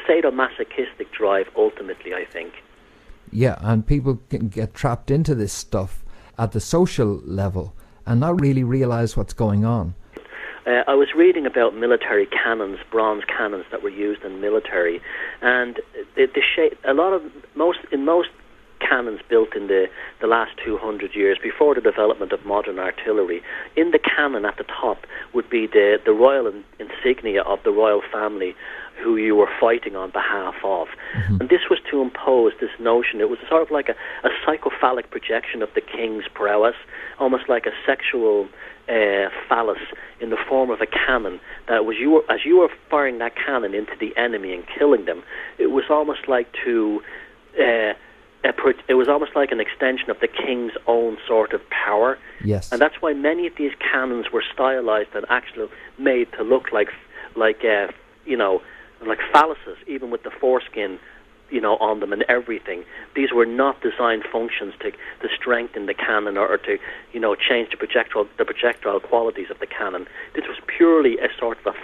sadomasochistic drive, ultimately, I think. Yeah, and people can get trapped into this stuff at the social level and not really realize what's going on. I was reading about military cannons, bronze cannons that were used in military, and most cannons built in the last 200 years, before the development of modern artillery, in the cannon at the top would be the royal insignia of the royal family who you were fighting on behalf of. Mm-hmm. And this was to impose this notion. It was sort of like a psychophalic projection of the king's prowess, almost like a sexual phallus in the form of a cannon. That was as you were firing that cannon into the enemy and killing them, it was almost like it was almost like an extension of the king's own sort of power. Yes. And that's why many of these cannons were stylized and actually made to look like phalluses, even with the foreskin, on them and everything. These were not designed functions to strengthen the cannon or to, change the projectile qualities of the cannon. This was purely a sort of a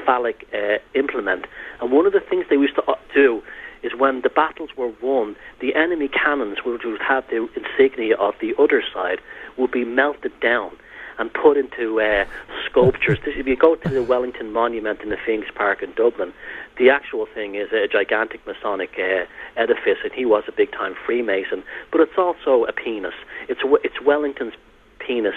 phallic implement. And one of the things they used to do is when the battles were won, the enemy cannons, which would have the insignia of the other side, would be melted down and put into sculptures. If you go to the Wellington Monument in the Phoenix Park in Dublin, the actual thing is a gigantic Masonic edifice, and he was a big-time Freemason. But it's also a penis. It's Wellington's penis,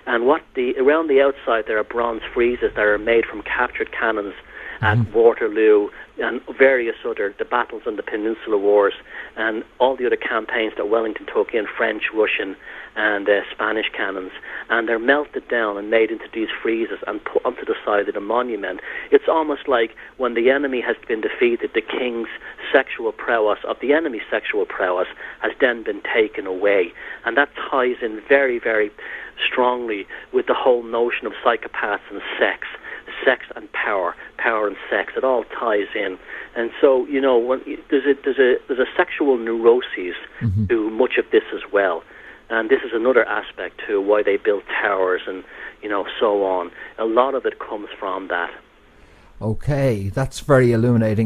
and around the outside there are bronze friezes that are made from captured cannons at Waterloo and various the battles in the Peninsular Wars and all the other campaigns that Wellington took in, French, Russian and Spanish cannons, and they're melted down and made into these friezes and put onto the side of the monument. It's almost like when the enemy has been defeated, the king's sexual prowess, of the enemy's sexual prowess, has then been taken away. And that ties in very, very strongly with the whole notion of psychopaths and sex and power and sex. It all ties in, and so when there's a sexual neuroses to much of this as well, and this is another aspect to why they built towers and so on. A lot of it comes from that. Okay, that's very illuminating.